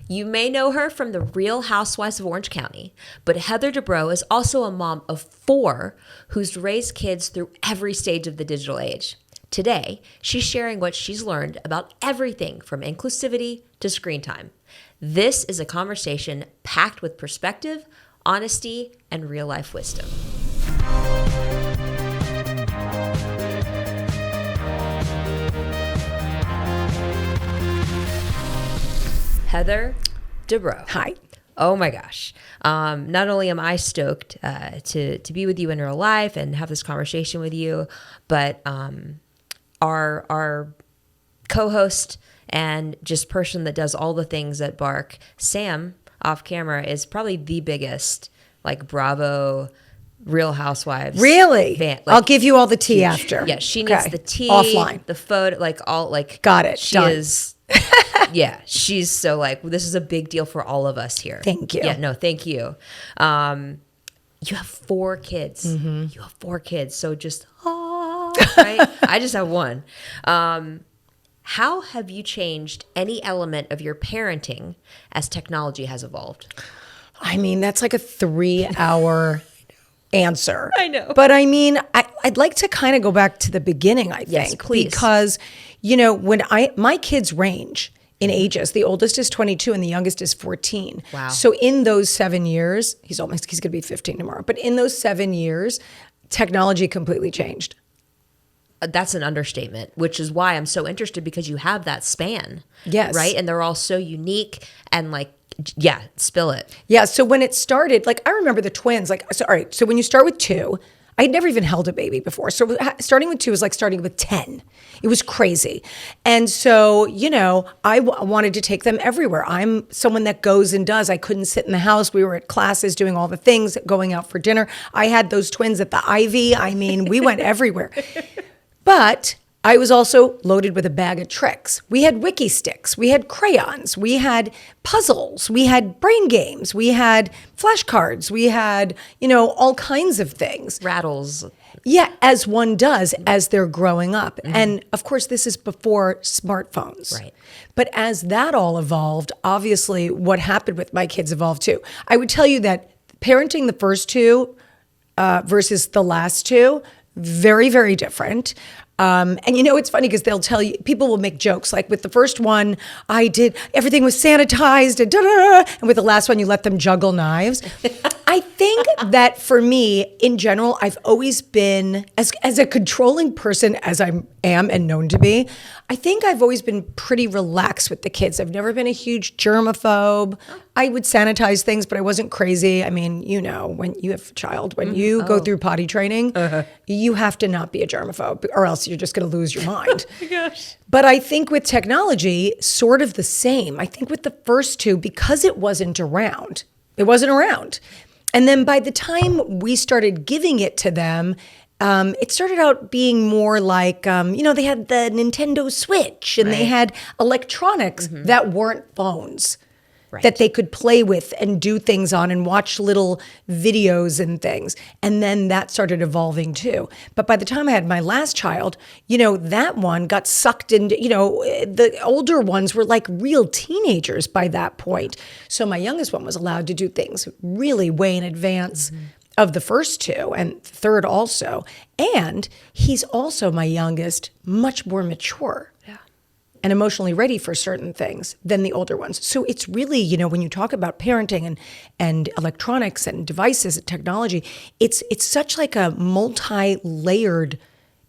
You may know her from the Real Housewives of Orange County, but Heather Dubrow is also a mom of 4 who's raised kids through every stage of the digital age. Today, she's sharing what she's learned about everything from inclusivity to screen time. This is a conversation packed with perspective, honesty, and real-life wisdom. Heather Dubrow. Hi. Oh my gosh. Not only am I stoked to be with you in real life and have this conversation with you, but our co-host and just person that does all the things at Bark, Sam, off camera, is probably the biggest Bravo Real Housewives. Really? Fan. I'll give you all the tea after. Yeah, she needs the tea. Offline. The photo, Got it. She Done. is... Yeah, she's so this is a big deal for all of us here. Thank you. Yeah, no, thank you. You have 4 kids. Mm-hmm. You have 4 kids. So just, right? I just have 1. How have you changed any element of your parenting as technology has evolved? I mean, that's like a 3-hour answer. I know. But I mean, I'd like to kind of go back to the beginning, I think. Yes, please. Because, when my kids range in ages. The oldest is 22 and the youngest is 14. Wow. So in those 7 years, he's going to be 15 tomorrow. But in those 7 years, technology completely changed. That's an understatement, which is why I'm so interested, because you have that span. Yes. Right? And they're all so unique and spill it. Yeah. So when it started, I remember the twins, all right. So when you start with 2, I had never even held a baby before. So starting with 2 was like starting with 10. It was crazy. And so, I wanted to take them everywhere. I'm someone that goes and does. I couldn't sit in the house. We were at classes doing all the things, going out for dinner. I had those twins at the Ivy. I mean, we went everywhere. But I was also loaded with a bag of tricks. We had wiki sticks, we had crayons, we had puzzles, we had brain games, we had flashcards, we had, all kinds of things. Rattles. Yeah, as one does as they're growing up. Mm-hmm. And of course, this is before smartphones. Right. But as that all evolved, obviously what happened with my kids evolved too. I would tell you that parenting the first 2 versus the last 2, very, very different. And it's funny because they'll tell you, people will make jokes. Like with the first one, everything was sanitized and da-da-da. And with the last one, you let them juggle knives. I think that for me, in general, I've always been, as a controlling person as I am and known to be, I think I've always been pretty relaxed with the kids. I've never been a huge germaphobe. I would sanitize things, but I wasn't crazy. I mean, when you have a child, when you go through potty training, you have to not be a germaphobe, or else you're just going to lose your mind. Oh my gosh. But I think with technology, sort of the same. I think with the first 2, because it wasn't around. And then by the time we started giving it to them, it started out being more like, they had the Nintendo Switch and they had electronics that weren't phones. Right. That they could play with and do things on and watch little videos and things. And then that started evolving too. But by the time I had my last child, that one got sucked into, the older ones were like real teenagers by that point. So my youngest one was allowed to do things really way in advance of the first 2 and third also. And he's also, my youngest, much more mature. And emotionally ready for certain things than the older ones. So it's really, when you talk about parenting and electronics and devices and technology, it's such like a multi-layered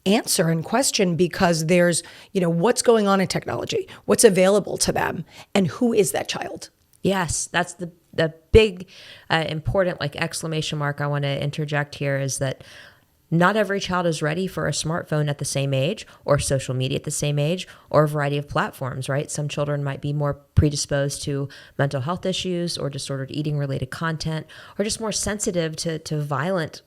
answer and question, because there's, what's going on in technology, what's available to them, and who is that child? Yes, that's the big, important exclamation mark I want to interject here, is that not every child is ready for a smartphone at the same age, or social media at the same age, or a variety of platforms, right? Some children might be more predisposed to mental health issues or disordered eating related content, or just more sensitive to violent,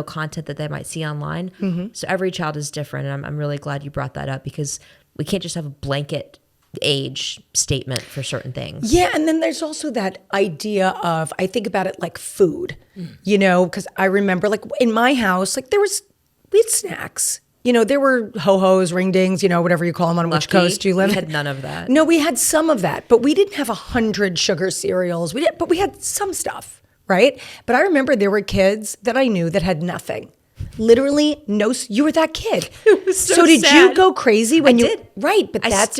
content that they might see online. Mm-hmm. So every child is different. And I'm really glad you brought that up, because we can't just have a blanket age statement for certain things. Yeah, and then there's also that idea of, I think about it like food, because I remember in my house, we had snacks. there were ho-hos, ring-dings, whatever you call them on which Lucky. coast you live. We had none of that. No, we had some of that, but we didn't have 100 sugar cereals. But we had some stuff, right? But I remember there were kids that I knew that had nothing. Literally, no. You were that kid. It was so did sad. you go crazy when I you did. Right, but that's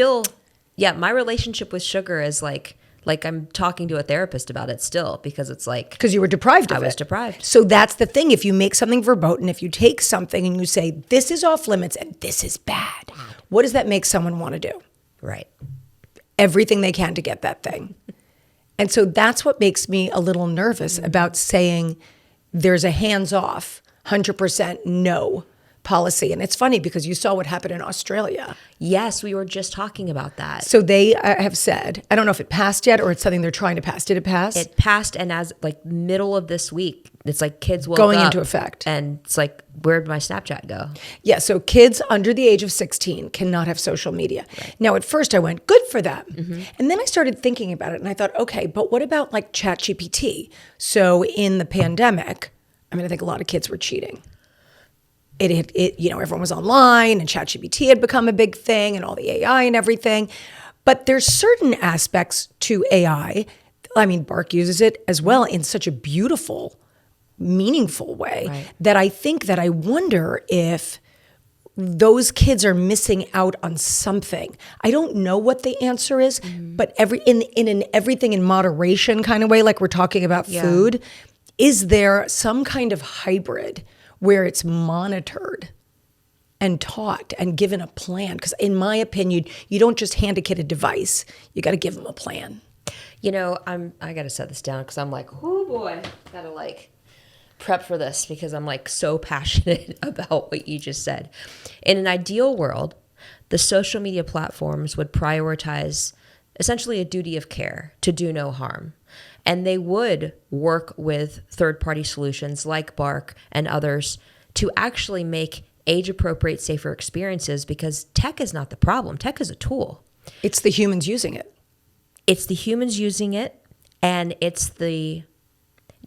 my relationship with sugar is like I'm talking to a therapist about it still, because it's like because you were deprived of it. I was deprived. So that's the thing. If you make something verboten, if you take something and you say this is off limits and this is bad, what does that make someone want to do? Right. Everything they can to get that thing. And so that's what makes me a little nervous about saying there's a hands-off, 100% no policy. And it's funny because you saw what happened in Australia. Yes, we were just talking about that. So they have said, I don't know if it passed yet or it's something they're trying to pass. Did it pass? It passed, and as like middle of this week, it's like kids woke Going up into effect. and it's like, where'd my Snapchat go? Yeah, so kids under the age of 16 cannot have social media. Right. Now, at first I went, good for them. Mm-hmm. And then I started thinking about it and I thought, okay, but what about like ChatGPT? So in the pandemic, I think a lot of kids were cheating. Everyone was online and ChatGPT had become a big thing and all the AI and everything. But there's certain aspects to AI. Bark uses it as well in such a beautiful, meaningful way, right, that I wonder if those kids are missing out on something. I don't know what the answer is, but in an everything in moderation kind of way, like we're talking about food, is there some kind of hybrid where it's monitored and taught and given a plan? Because in my opinion, you don't just hand a kid a device. You got to give them a plan. I got to set this down because I'm like, oh boy, got to prep for this because I'm so passionate about what you just said. In an ideal world, the social media platforms would prioritize essentially a duty of care to do no harm. And they would work with third-party solutions like Bark and others to actually make age-appropriate, safer experiences, because tech is not the problem. Tech is a tool. It's the humans using it. It's the humans using it, and it's the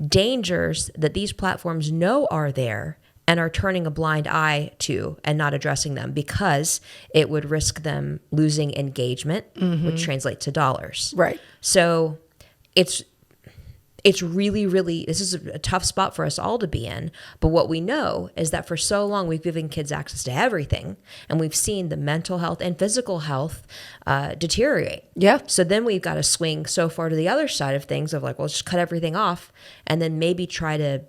dangers that these platforms know are there and are turning a blind eye to and not addressing them because it would risk them losing engagement, which translates to dollars. Right. So it's really, really, this is a tough spot for us all to be in. But what we know is that for so long, we've given kids access to everything. And we've seen the mental health and physical health deteriorate. Yeah. So then we've got to swing so far to the other side of things of just cut everything off and then maybe try to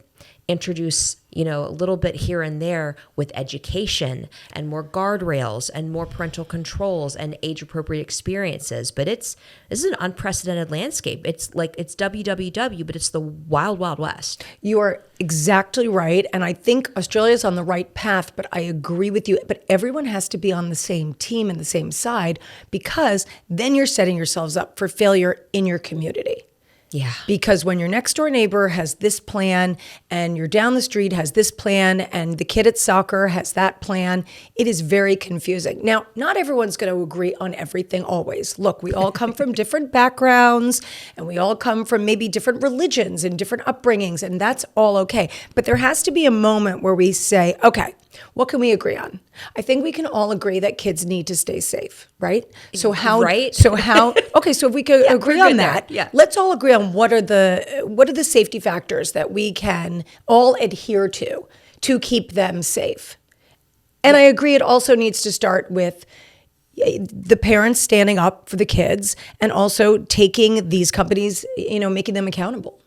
introduce, a little bit here and there with education and more guardrails and more parental controls and age-appropriate experiences. But this is an unprecedented landscape. It's WWW, but it's the wild, wild west. You are exactly right. And I think Australia's on the right path, but I agree with you. But everyone has to be on the same team and the same side, because then you're setting yourselves up for failure in your community. Yeah. Because when your next door neighbor has this plan and your down the street has this plan and the kid at soccer has that plan, it is very confusing. Now, not everyone's going to agree on everything always. Look, we all come from different backgrounds and we all come from maybe different religions and different upbringings, and that's all okay. But there has to be a moment where we say, okay, what can we agree on? I think we can all agree that kids need to stay safe, right? So how? Right. Okay, so if we could agree on that, let's all agree on what are the safety factors that we can all adhere to keep them safe. And I agree it also needs to start with the parents standing up for the kids and also taking these companies, making them accountable.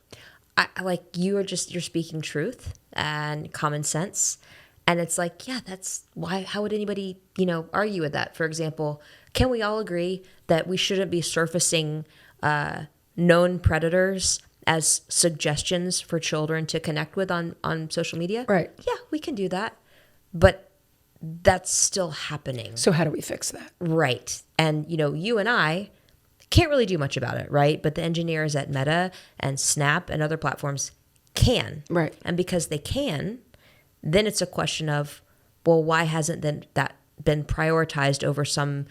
You're speaking truth and common sense. And it's that's why, how would anybody, argue with that? For example, can we all agree that we shouldn't be surfacing known predators as suggestions for children to connect with on social media? Right. Yeah, we can do that. But that's still happening. So how do we fix that? Right. And, you and I can't really do much about it, right? But the engineers at Meta and Snap and other platforms can. Right. And because they can, then it's a question of, well, why hasn't that been prioritized over some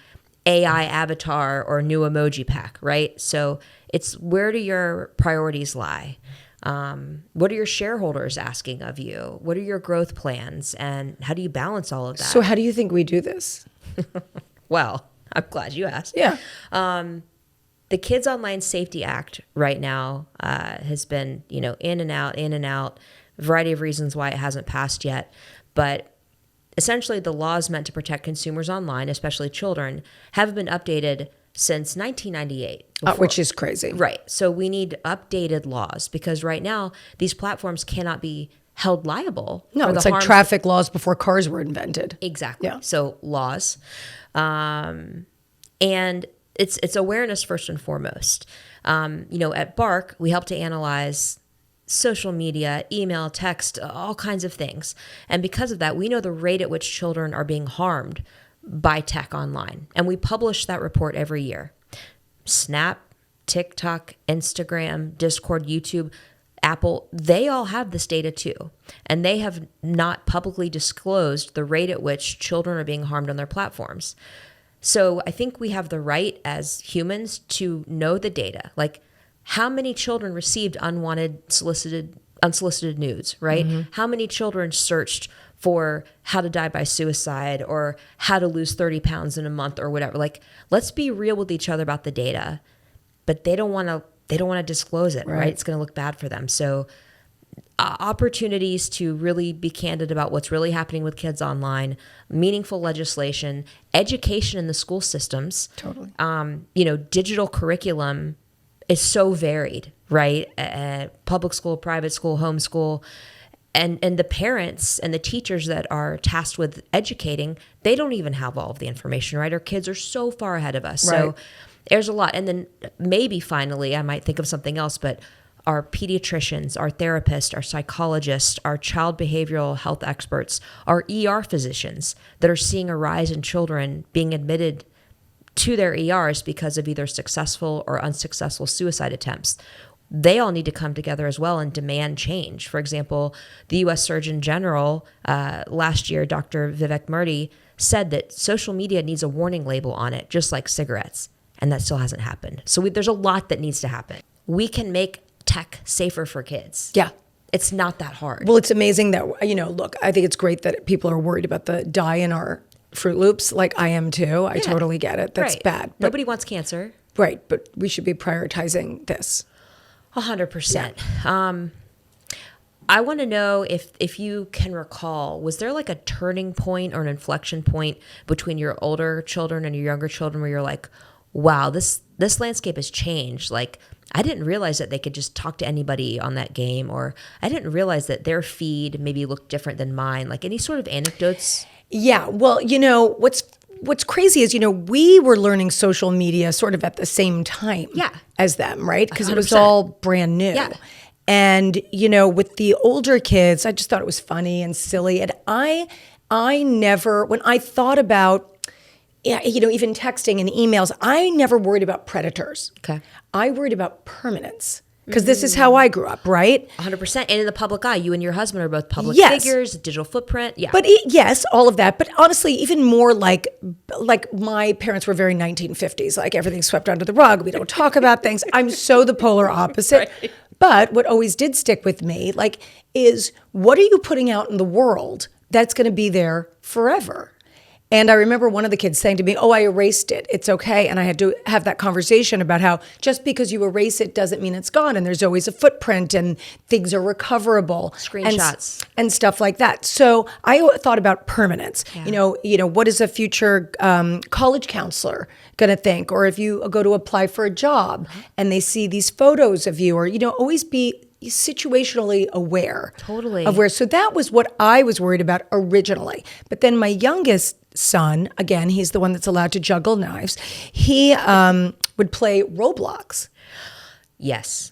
AI avatar or new emoji pack, right? So it's, where do your priorities lie? What are your shareholders asking of you? What are your growth plans? And how do you balance all of that? So how do you think we do this? Well, I'm glad you asked. Yeah. The Kids Online Safety Act right now has been, in and out, a variety of reasons why it hasn't passed yet. But essentially, the laws meant to protect consumers online, especially children, haven't been updated since 1998. Which is crazy. Right. So we need updated laws because right now, these platforms cannot be held liable. No, for the it's like harms traffic laws before cars were invented. Exactly. Yeah. So laws. And it's awareness first and foremost. At Bark, we help to analyze social media, email, text, all kinds of things. And because of that, we know the rate at which children are being harmed by tech online. And we publish that report every year. Snap, TikTok, Instagram, Discord, YouTube, Apple, they all have this data too. And they have not publicly disclosed the rate at which children are being harmed on their platforms. So I think we have the right as humans to know the data. Like how many children received unsolicited nudes, right? Mm-hmm. How many children searched for how to die by suicide or how to lose 30 pounds in a month or whatever. Like, let's be real with each other about the data, but they don't want to disclose it, right? It's going to look bad for them. So opportunities to really be candid about what's really happening with kids online, meaningful legislation, education in the school systems. Totally. Digital curriculum is so varied, right? Public school, private school, homeschool. And the parents and the teachers that are tasked with educating, they don't even have all of the information, right? Our kids are so far ahead of us. Right. So there's a lot. And then maybe finally, I might think of something else, but our pediatricians, our therapists, our psychologists, our child behavioral health experts, our ER physicians that are seeing a rise in children being admitted to their ERs because of either successful or unsuccessful suicide attempts. They all need to come together as well and demand change. For example, the U.S. Surgeon General last year, Dr. Vivek Murthy, said that social media needs a warning label on it, just like cigarettes, and that still hasn't happened. So there's a lot that needs to happen. We can make tech safer for kids. Yeah. It's not that hard. Well, it's amazing that, look, I think it's great that people are worried about the dye in our Fruit Loops, like I am too. I totally get it. That's bad. But, nobody wants cancer. Right, but we should be prioritizing this. 100%. Yeah. I want to know if you can recall, was there like a turning point or an inflection point between your older children and your younger children where you're like, wow, this landscape has changed. Like, I didn't realize that they could just talk to anybody on that game, or I didn't realize that their feed maybe looked different than mine. Like any sort of anecdotes? Yeah. Well, what's crazy is, we were learning social media sort of at the same time as them, right? Because it was all brand new. Yeah. And, with the older kids, I just thought it was funny and silly. And I never, when I thought about, even texting and emails, I never worried about predators. Okay. I worried about permanence. Because this is how I grew up, right? 100%. And in the public eye, you and your husband are both public figures, digital footprint. Yeah. But yes, all of that. But honestly, even more like my parents were very 1950s. Like everything's swept under the rug. We don't talk about things. I'm so the polar opposite. Right. But what always did stick with me, is what are you putting out in the world that's going to be there forever? And I remember one of the kids saying to me, I erased it. It's okay. And I had to have that conversation about how just because you erase it doesn't mean it's gone. And there's always a footprint and things are recoverable. Screenshots. And stuff like that. So I thought about permanence. Yeah. What is a future college counselor going to think? Or if you go to apply for a job and they see these photos of you, or, always be situationally aware. Totally. Of where. So that was what I was worried about originally. But then my youngest son, again, he's the one that's allowed to juggle knives. He would play Roblox. Yes.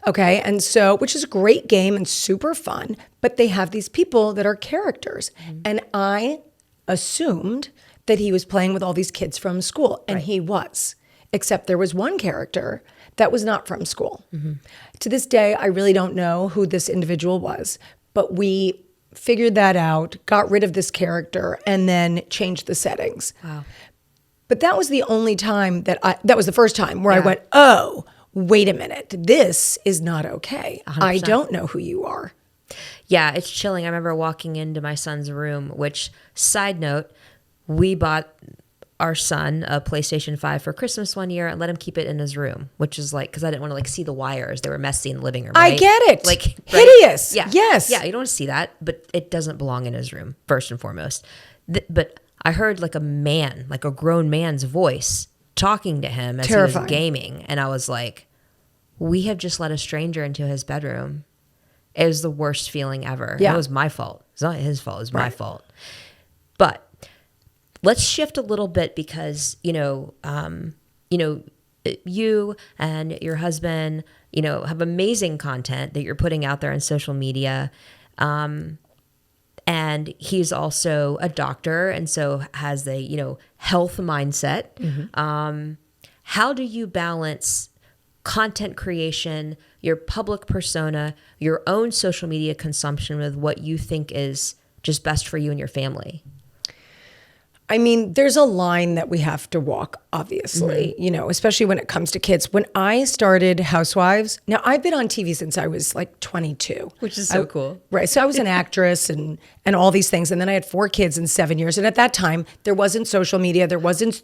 Okay. And so, which is a great game and super fun, but they have these people that are characters. Mm-hmm. And I assumed that he was playing with all these kids from school, and he was. Except there was one character that was not from school. Mm-hmm. To this day, I really don't know who this individual was, but we figured that out, got rid of this character, and then changed the settings. Wow. But that was the only time that was the first time where I went, oh, wait a minute, this is not okay. 100%. I don't know who you are. Yeah, it's chilling. I remember walking into my son's room, which, side note, we bought our son a PlayStation 5 for Christmas one year and let him keep it in his room, which is like, because I didn't want to like see the wires. They were messy in the living room. Right? I get it. Like hideous. Right? Yeah. Yes. Yeah, you don't want to see that, but it doesn't belong in his room, first and foremost. But I heard like a man, like a grown man's voice talking to him as Terrifying. he was gaming. And I was like, we have just let a stranger into his bedroom. It was the worst feeling ever. Yeah. It was my fault. It's not his fault. It was my fault. But let's shift a little bit because, you and your husband, have amazing content that you're putting out there on social media. And he's also a doctor and so has the, health mindset. Mm-hmm. How do you balance content creation, your public persona, your own social media consumption with what you think is just best for you and your family? I mean, there's a line that we have to walk, obviously, especially when it comes to kids. When I started Housewives, now I've been on TV since I was like 22. Which is so cool. Right. So I was an actress and all these things. And then I had 4 kids in 7 years. And at that time, there wasn't social media. There wasn't,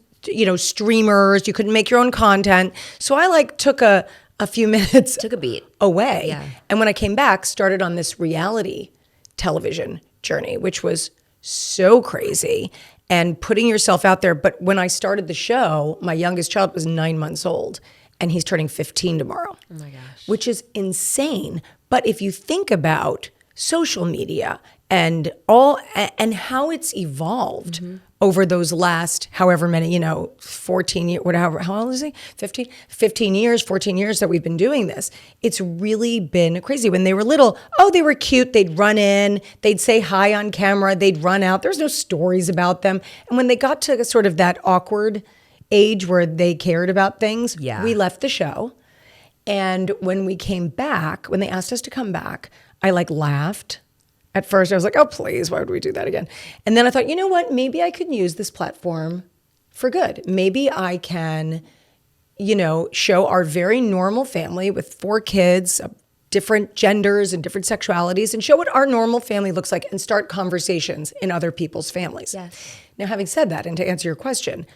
streamers. You couldn't make your own content. So I took a few minutes. Took a beat. Away. Yeah. And when I came back, started on this reality television journey, which was so crazy. And putting yourself out there. But when I started the show, my youngest child was 9 months old and he's turning 15 tomorrow. Oh my gosh. Which is insane. But if you think about social media and how it's evolved over those last however many, 14 years, whatever, how old is he? 15 years, 14 years that we've been doing this. It's really been crazy. When they were little, they were cute. They'd run in, they'd say hi on camera, they'd run out. There's no stories about them. And when they got to sort of that awkward age where they cared about things, we left the show. And when we came back, when they asked us to come back, I laughed. At first, I was like, oh, please, why would we do that again? And then I thought, you know what? Maybe I could use this platform for good. Maybe I can, show our very normal family with 4 kids, of different genders and different sexualities, and show what our normal family looks like and start conversations in other people's families. Yes. Now, having said that, and to answer your question,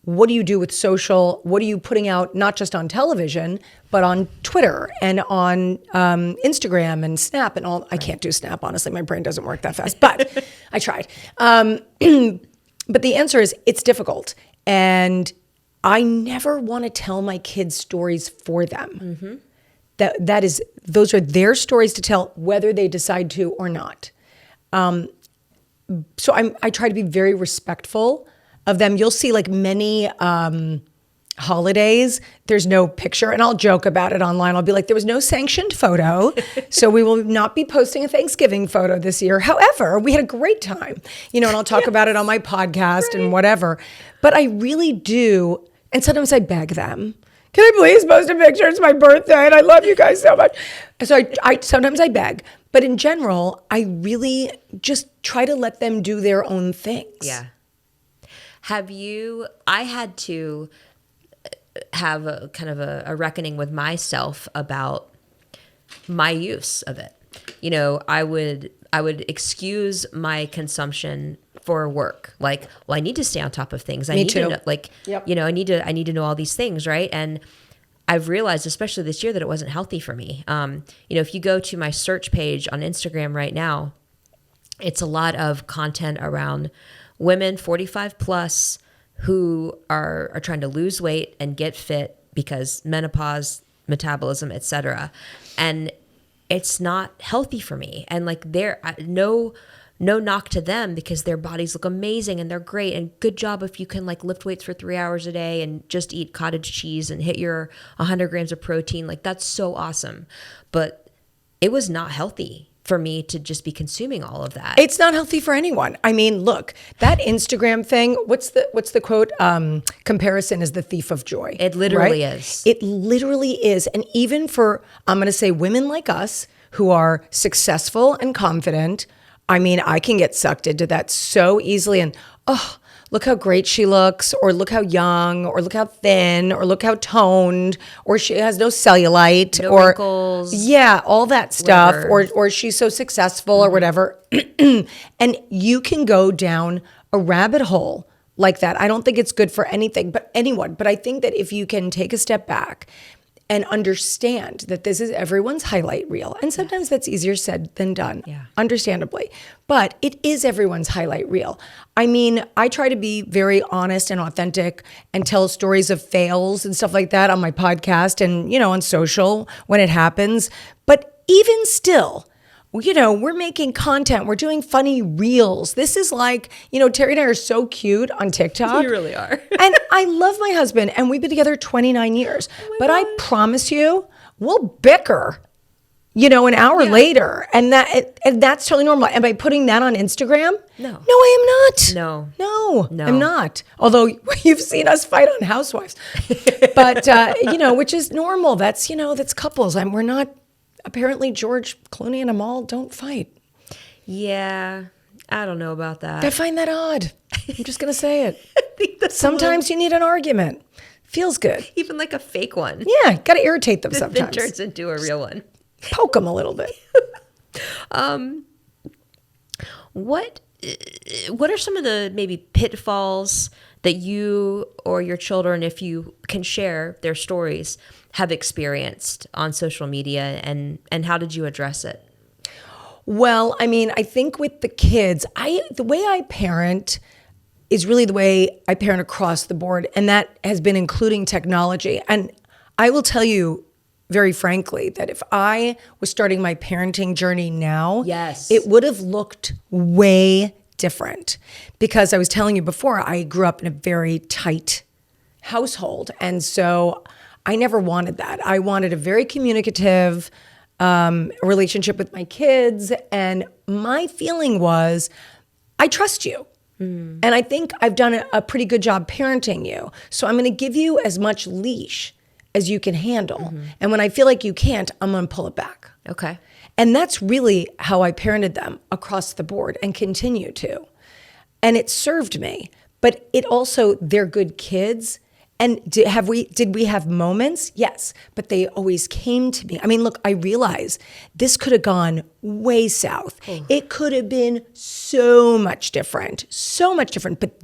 what do you do with social? What are you putting out, not just on television, but on Twitter and on Instagram and Snap and all? Right. I can't do Snap, honestly. My brain doesn't work that fast, but I tried. But the answer is it's difficult. And I never want to tell my kids stories for them. Mm-hmm. Those are their stories to tell, whether they decide to or not. So I try to be very respectful of them. You'll see many holidays, there's no picture, and I'll joke about it online. I'll be like, there was no sanctioned photo, so we will not be posting a Thanksgiving photo this year. However, we had a great time, and I'll talk about it on my podcast and whatever. But I really do, and sometimes I beg them, can I please post a picture? It's my birthday and I love you guys so much. So I sometimes I beg, but in general, I really just try to let them do their own things. Yeah. I had to have a kind of a reckoning with myself about my use of it. I would excuse my consumption for work. I need to stay on top of things. I need to know, Yep. I need to know all these things, right? And I've realized, especially this year, that it wasn't healthy for me. If you go to my search page on Instagram right now, it's a lot of content around women 45 plus who are trying to lose weight and get fit because menopause, metabolism, etc. And it's not healthy for me. And they're no knock to them because their bodies look amazing and they're great, and good job if you can lift weights for 3 hours a day and just eat cottage cheese and hit your 100 grams of protein. That's so awesome. But it was not healthy for me to just be consuming all of that. It's not healthy for anyone. I mean, look, that Instagram thing, what's the quote? Comparison is the thief of joy. It literally is. It literally is. And even for, I'm going to say, women like us who are successful and confident, I mean, I can get sucked into that so easily. And look how great she looks, or look how young, or look how thin, or look how toned, or she has no cellulite, No or wrinkles. yeah, all that stuff, Whatever. or she's so successful or whatever. And you can go down a rabbit hole like that. I don't think it's good for anything, but anyone. But I think that if you can take a step back and understand that this is everyone's highlight reel, and sometimes that's easier said than done, understandably, but it is everyone's highlight reel. I mean, I try to be very honest and authentic and tell stories of fails and stuff like that on my podcast and, on social when it happens. But even still, we're making content. We're doing funny reels. This is like, Terry and I are so cute on TikTok. You really are. And I love my husband, and we've been together 29 years. But I promise you, we'll bicker, an hour later. And that's totally normal. Am I putting that on Instagram? No. No, I am not. No. No, I'm not. Although you've seen us fight on Housewives. But, which is normal. That's couples. We're not. Apparently, George Clooney and Amal don't fight. Yeah, I don't know about that. I find that odd. I'm just going to say it. I think that's Sometimes you need an argument. Feels good. even like a fake one. Yeah, got to irritate them That sometimes. turns into a real one. Poke them a little bit. What are some of the maybe pitfalls that you or your children, if you can share their stories, have experienced on social media, and how did you address it? Well, I mean, I think with the kids, the way I parent is really the way I parent across the board, and that has been including technology. And I will tell you very frankly that if I was starting my parenting journey now, Yes. it would have looked way different, because I was telling you before, I grew up in a very tight household, and so I never wanted that. I wanted a very communicative relationship with my kids. And my feeling was, I trust you. And I think I've done a pretty good job parenting you. So I'm going to give you as much leash as you can handle. And when I feel like you can't, I'm going to pull it back. Okay. And that's really how I parented them across the board and continue to. And it served me. But it also, they're good kids. And did we have moments? Yes, but they always came to me. I mean, look, I realize this could have gone way south. It could have been so much different. But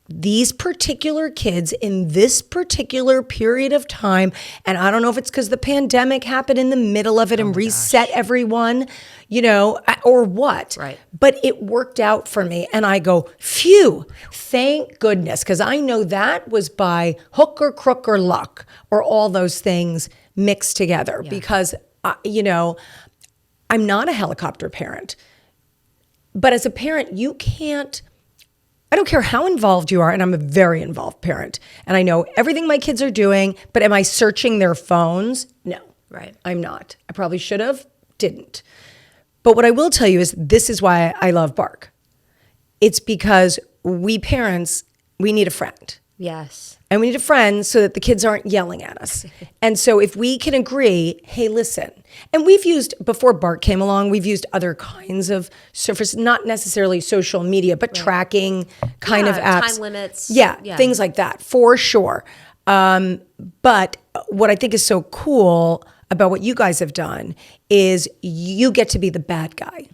these particular kids in this particular period of time, and I don't know if it's because the pandemic happened in the middle of it and reset everyone, or what. Right. But it worked out for me. And I go, phew, thank goodness. Because I know that was by hook or crook or luck, or all those things mixed together. Yeah. Because, I'm not a helicopter parent. But as a parent, you can't, I don't care how involved you are, and I'm a very involved parent, and I know everything my kids are doing, but am I searching their phones? No. Right. I'm not. I probably should have, didn't. But what I will tell you is this is why I love Bark. It's because we parents, we need a friend. Yes. And we need a friend so that the kids aren't yelling at us. And so if we can agree, hey, listen. And we've used, before Bark came along, we've used other kinds of surface, not necessarily social media, but tracking kind of apps. Time limits. Yeah, things like that, for sure. But what I think is so cool about what you guys have done is you get to be the bad guy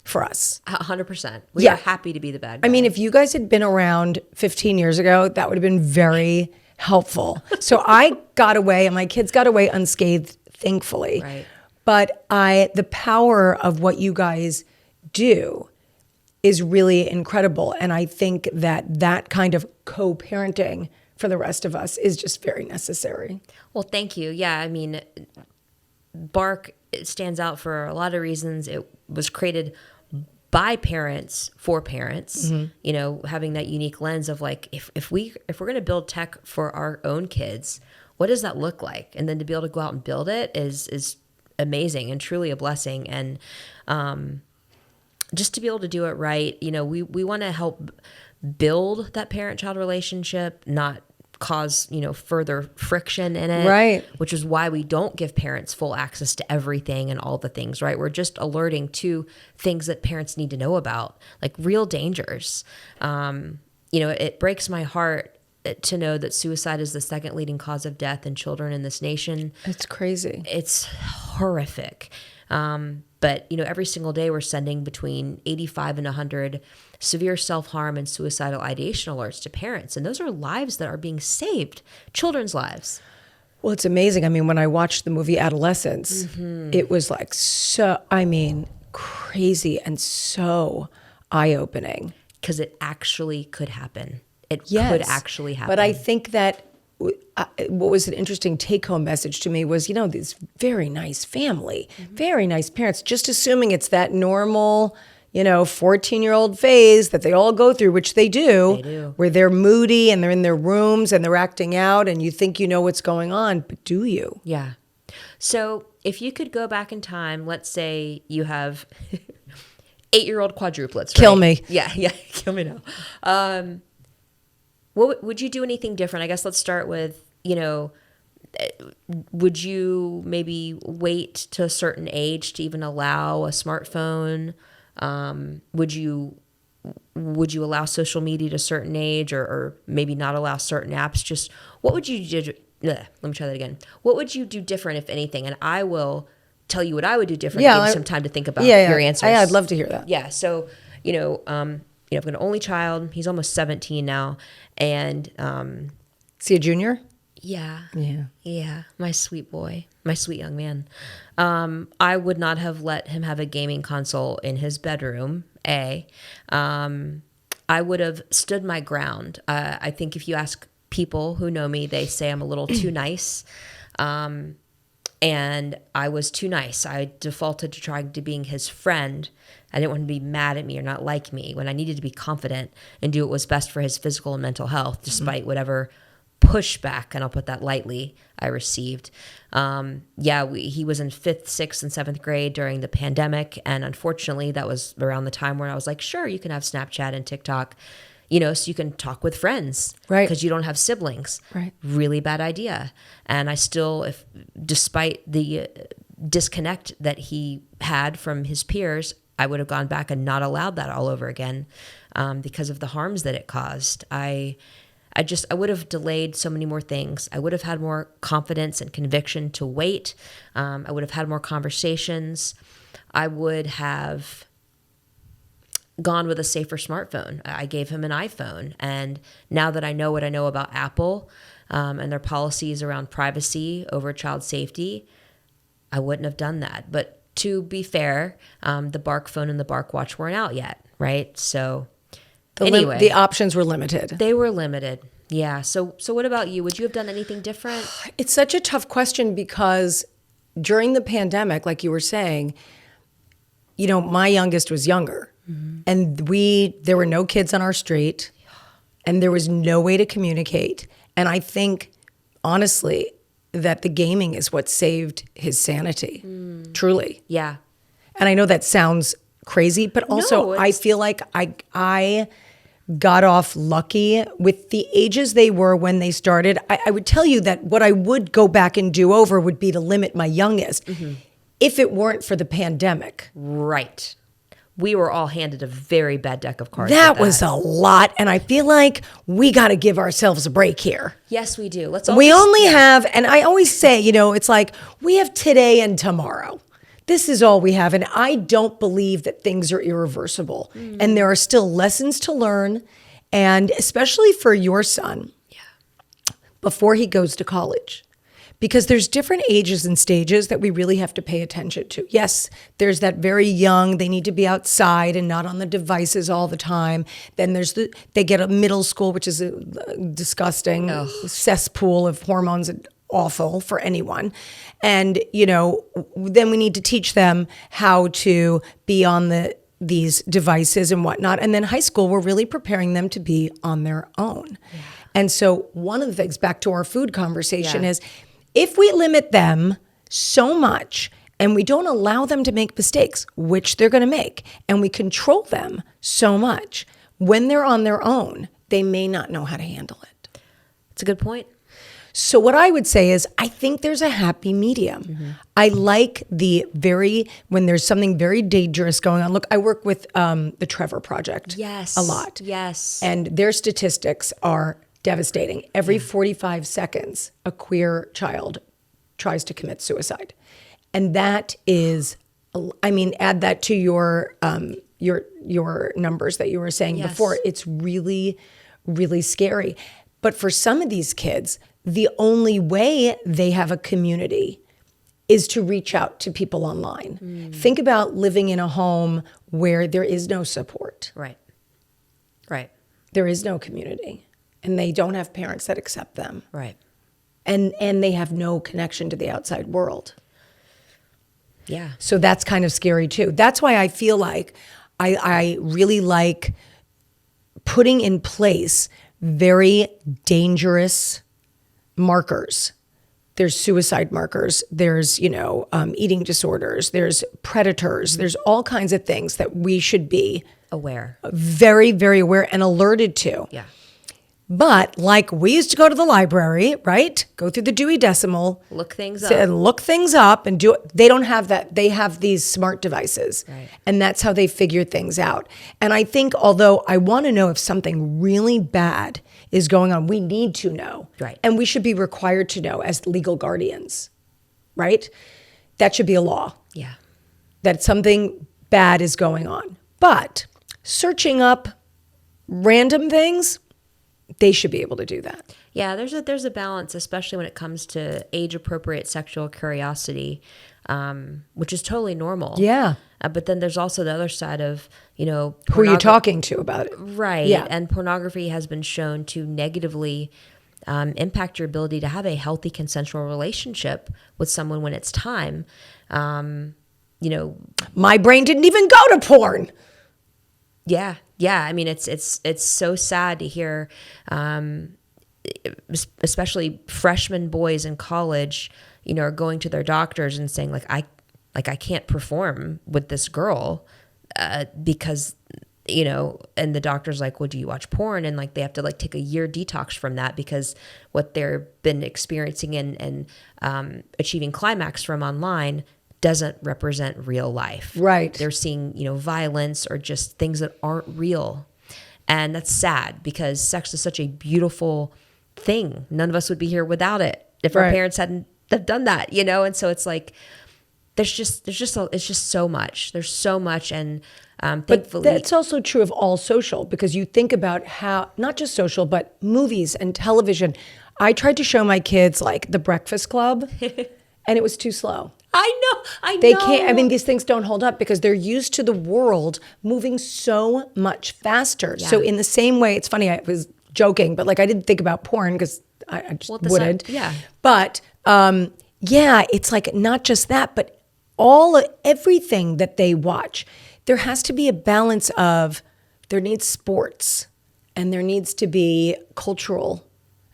for us. 100%. We are happy to be the bad guy. I mean, if you guys had been around 15 years ago, that would have been very helpful. So I got away, and my kids got away unscathed, thankfully. Right. But the power of what you guys do is really incredible. And I think that kind of co-parenting for the rest of us is just very necessary. Well, thank you. Yeah, I mean, Bark stands out for a lot of reasons. It was created by parents for parents, having that unique lens of like, if we're going to build tech for our own kids, what does that look like? And then to be able to go out and build it is amazing and truly a blessing. And just to be able to do it right, we want to help build that parent-child relationship, not cause further friction in it, right? Which is why we don't give parents full access to everything and all the things, right? We're just alerting to things that parents need to know about, like real dangers. it breaks my heart to know that suicide is the second leading cause of death in children in this nation. It's crazy. It's horrific. But, every single day we're sending between 85 and 100 severe self-harm and suicidal ideation alerts to parents. And those are lives that are being saved, children's lives. Well, it's amazing. I mean, when I watched the movie Adolescence, it was like crazy and so eye-opening. Because it actually could happen. It Yes. could actually happen. But I think that what was an interesting take-home message to me was, this very nice family, very nice parents, just assuming it's that normal, 14-year-old phase that they all go through, which they do, where they're moody and they're in their rooms and they're acting out and you think you know what's going on, but do you? Yeah. So if you could go back in time, let's say you have 8-year-old quadruplets, right? Kill me. Yeah, kill me now. Would you do anything different? I guess let's start with, would you maybe wait to a certain age to even allow a smartphone? Would you allow social media to a certain age or maybe not allow certain apps? Just what would you do? Let me try that again. What would you do different, if anything? And I will tell you what I would do different. Give you some time to think about your answers. I'd love to hear that. Yeah. So, I've got an only child. He's almost 17 now. And See a junior? yeah. Yeah. Yeah. My sweet boy. My sweet young man. I would not have let him have a gaming console in his bedroom, I would have stood my ground. I think if you ask people who know me, they say I'm a little too nice. And I was too nice. I defaulted to trying to being his friend. I didn't want him to be mad at me or not like me when I needed to be confident and do what was best for his physical and mental health, despite whatever pushback, and I'll put that lightly, I received. He was in 5th, 6th, and 7th grade during the pandemic. And unfortunately, that was around the time where I was like, sure, you can have Snapchat and TikTok, so you can talk with friends. Right. Because you don't have siblings. Right. Really bad idea. And I still, despite the disconnect that he had from his peers, I would have gone back and not allowed that all over again because of the harms that it caused. I would have delayed so many more things. I would have had more confidence and conviction to wait. I would have had more conversations. I would have gone with a safer smartphone. I gave him an iPhone. And now that I know what I know about Apple and their policies around privacy over child safety, I wouldn't have done that. But to be fair, the Bark phone and the Bark watch weren't out yet, right? So anyway, the options were limited. They were limited. Yeah. So what about you? Would you have done anything different? It's such a tough question because during the pandemic, like you were saying, my youngest was younger. And there were no kids on our street and there was no way to communicate. And I think, honestly, that the gaming is what saved his sanity, truly. Yeah. And I know that sounds crazy, but also I feel like I got off lucky with the ages they were when they started. I would tell you that what I would go back and do over would be to limit my youngest if it weren't for the pandemic. Right. We were all handed a very bad deck of cards. That was a lot, and I feel like we got to give ourselves a break here. Yes, we do. We only have, and I always say, it's like we have today and tomorrow. This is all we have, and I don't believe that things are irreversible. And there are still lessons to learn, and especially for your son, before he goes to college. Because there's different ages and stages that we really have to pay attention to. Yes, there's that very young, they need to be outside and not on the devices all the time. Then they get a middle school, which is a disgusting cesspool of hormones, awful for anyone. And, then we need to teach them how to be on these devices and whatnot. And then high school, we're really preparing them to be on their own. Yeah. And so one of the things, back to our food conversation, is if we limit them so much and we don't allow them to make mistakes, which they're going to make, and we control them so much, when they're on their own, they may not know how to handle it. That's a good point. So what I would say is I think there's a happy medium. I like when there's something very dangerous going on. Look, I work with the Trevor Project a lot. Yes. And their statistics are devastating. Every 45 seconds, a queer child tries to commit suicide. And that is, I mean, add that to your numbers that you were saying before. It's really, really scary. But for some of these kids, the only way they have a community is to reach out to people online. Think about living in a home where there is no support. Right. There is no community. And they don't have parents that accept them. Right. And they have no connection to the outside world. Yeah. So that's kind of scary too. That's why I feel like I really like putting in place very dangerous markers. There's suicide markers. There's, eating disorders. There's predators. There's all kinds of things that we should be aware, very, very aware and alerted to. Yeah. But like we used to go to the library, right? Go through the Dewey Decimal. Look things up and do it. They don't have that. They have these smart devices. Right. And that's how they figure things out. And I think although I want to know if something really bad is going on, we need to know. Right. And we should be required to know as legal guardians, right? That should be a law. Yeah. That something bad is going on. But searching up random things, they should be able to do that. Yeah, there's a balance, especially when it comes to age-appropriate sexual curiosity, which is totally normal. Yeah. But then there's also the other side of, who are you talking to about it? Right. Yeah. And pornography has been shown to negatively impact your ability to have a healthy consensual relationship with someone when it's time. My brain didn't even go to porn. Yeah. Yeah. I mean, it's so sad to hear, especially freshman boys in college, are going to their doctors and saying I can't perform with this girl, because, and the doctor's like, well, do you watch porn? And they have to take a year detox from that because what they've been experiencing and achieving climax from online doesn't represent real life. Right. They're seeing, violence or just things that aren't real. And that's sad because sex is such a beautiful thing. None of us would be here without it if our parents hadn't done that, And so it's it's just so much. There's so much. And thankfully. But that's also true of all social, because you think about how, not just social, but movies and television. I tried to show my kids The Breakfast Club and it was too slow. I know. They can't, these things don't hold up because they're used to the world moving so much faster. Yeah. So in the same way, it's funny, I was joking, but I didn't think about porn because I just wouldn't. Yeah. But it's not just that, but everything that they watch, there has to be a balance of, there needs sports and there needs to be cultural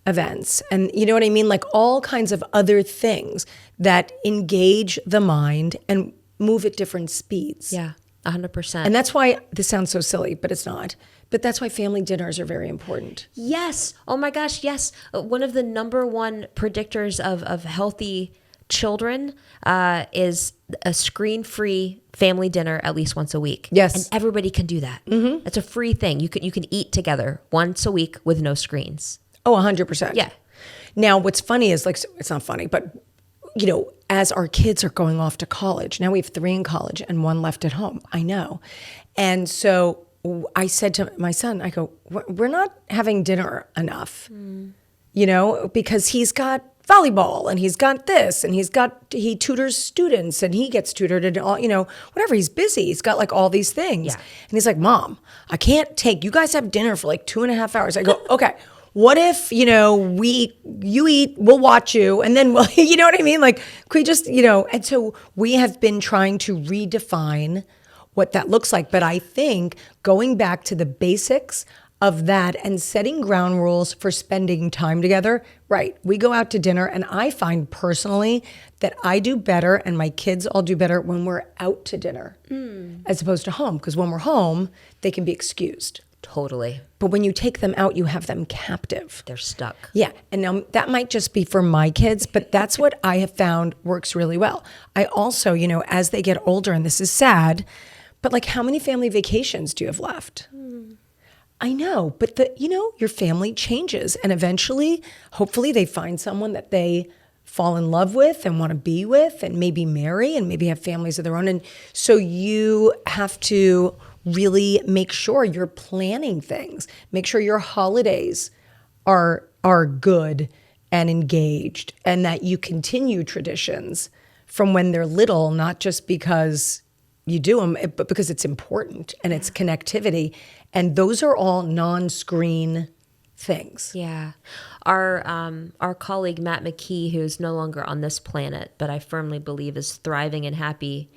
events. And you know what I mean? All kinds of other things that engage the mind and move at different speeds. Yeah, 100%. And that's why, this sounds so silly, but it's not. But that's why family dinners are very important. Yes. Oh my gosh, yes. One of the number one predictors of healthy children is a screen-free family dinner at least once a week. Yes. And everybody can do that. Mm-hmm. It's a free thing. You can eat together once a week with no screens. Oh, 100%. Yeah. Now, what's funny is it's not funny, but as our kids are going off to college, now we have 3 in college and 1 left at home. I know. And so I said to my son, I go, we're not having dinner enough, because he's got volleyball and he's got this and he tutors students and he gets tutored and all, whatever. He's busy. He's got all these things. Yeah. And he's like, Mom, I can't you guys have dinner for 2.5 hours. I go, okay. What if, you eat, we'll watch you, and then we'll, you know what I mean? Can we just, and so we have been trying to redefine what that looks like. But I think going back to the basics of that and setting ground rules for spending time together, right? We go out to dinner, and I find personally that I do better and my kids all do better when we're out to dinner as opposed to home. Because when we're home, they can be excused. Totally. But when you take them out, you have them captive. They're stuck. Yeah. And now that might just be for my kids, but that's what I have found works really well. I also, as they get older, and this is sad, but like how many family vacations do you have left? I know, but your family changes, and eventually, hopefully they find someone that they fall in love with and want to be with and maybe marry and maybe have families of their own. And so you have to really make sure you're planning things. Make sure your holidays are good and engaged, and that you continue traditions from when they're little, not just because you do them, but because it's important and it's connectivity. And those are all non-screen things. Yeah. Our colleague, Matt McKee, who's no longer on this planet, but I firmly believe is thriving and happy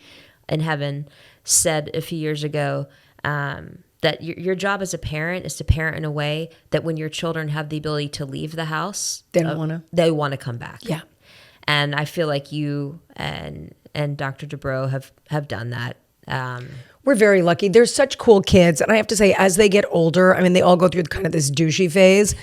in heaven, said a few years ago that your job as a parent is to parent in a way that when your children have the ability to leave the house, They don't want to. They want to come back. Yeah. And I feel like you and Dr. Dubrow have done that. We're very lucky. They're such cool kids. And I have to say, as they get older, I mean, they all go through kind of this douchey phase,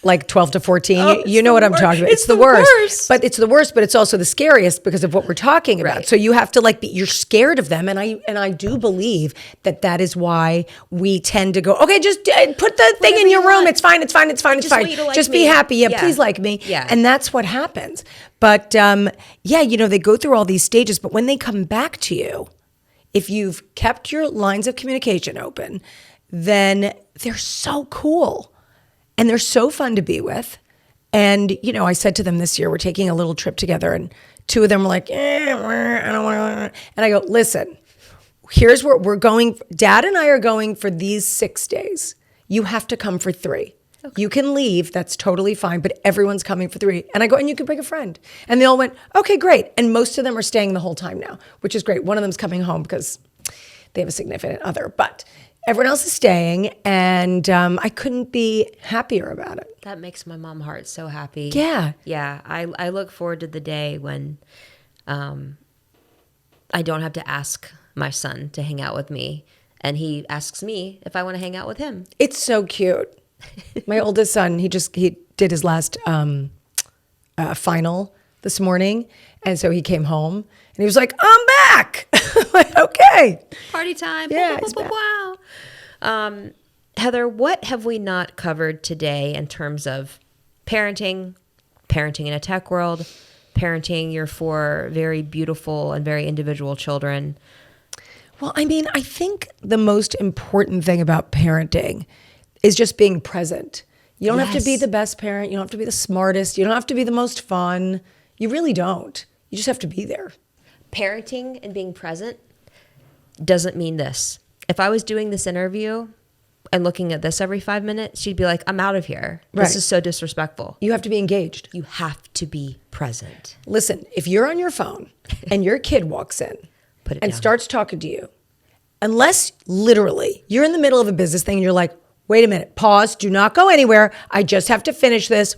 like 12 to 14. Oh, you know what I'm talking about. It's the worst. But it's the worst, but it's also the scariest because of what we're talking about. Right. So you have to you're scared of them. And I do believe that is why we tend to go, okay, just put the thing in your room. It's fine. It's fine. It's fine. It's fine. want you to like Just me. be happy. Yeah, Yeah. please like me. Yeah. And that's what happens. But they go through all these stages, but when they come back to you, if you've kept your lines of communication open, then they're so cool and they're so fun to be with. And, I said to them this year, we're taking a little trip together, and two of them were like, I don't want to. And I go, listen, here's where we're going. Dad and I are going for these 6 days. You have to come for 3. Okay. You can leave. That's totally fine. But everyone's coming for 3. And I go, and you can bring a friend. And they all went, okay, great. And most of them are staying the whole time now, which is great. One of them's coming home because they have a significant other. But everyone else is staying. And I couldn't be happier about it. That makes my mom heart so happy. Yeah. Yeah. I look forward to the day when I don't have to ask my son to hang out with me, and he asks me if I want to hang out with him. It's so cute. My oldest son, he did his last final this morning. And so he came home and he was like, I'm back. I'm like, okay. Party time. Yeah, Wow, he's back. wow. Heather, what have we not covered today in terms of parenting in a tech world, parenting your 4 very beautiful and very individual children? Well, I mean, I think the most important thing about parenting is just being present. You don't have to be Yes. the best parent. You don't have to be the smartest. You don't have to be the most fun. You really don't. You just have to be there. Parenting and being present doesn't mean this. If I was doing this interview and looking at this every 5 minutes, she'd be like, I'm out of here. Right. This is so disrespectful. You have to be engaged. You have to be present. Listen, if you're on your phone and your kid walks in Put it and down. starts talking to you, unless literally you're in the middle of a business thing and you're like, wait a minute, pause, do not go anywhere. I just have to finish this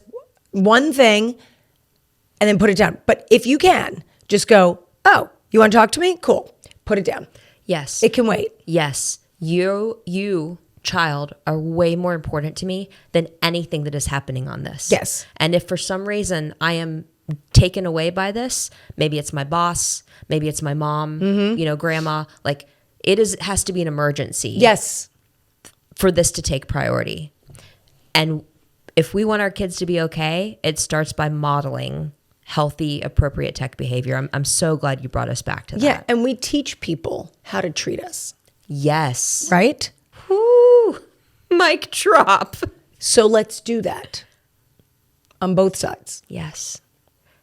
one thing and then put it down. But if you can, just go, oh, you want to talk to me? Cool. Put it down. Yes. It can wait. Yes. You, child, are way more important to me than anything that is happening on this. Yes. And if for some reason I am taken away by this, maybe it's my boss, maybe it's my mom, grandma, like has to be an emergency. Yes. For this to take priority. And if we want our kids to be okay, it starts by modeling healthy, appropriate tech behavior. I'm so glad you brought us back to that. Yeah. And we teach people how to treat us, Yes. right? Woo! Mic drop. So let's do that on both sides. Yes.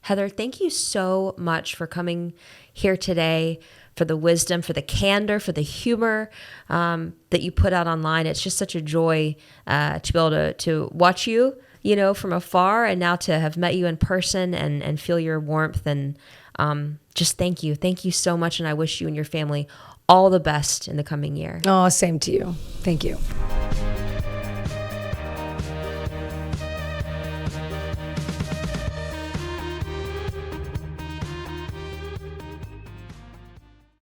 Heather, thank you so much for coming here today, for the wisdom, for the candor, for the humor that you put out online. It's just such a joy to be able to watch you, from afar, and now to have met you in person and feel your warmth. And just thank you. Thank you so much. And I wish you and your family all the best in the coming year. Oh, same to you. Thank you.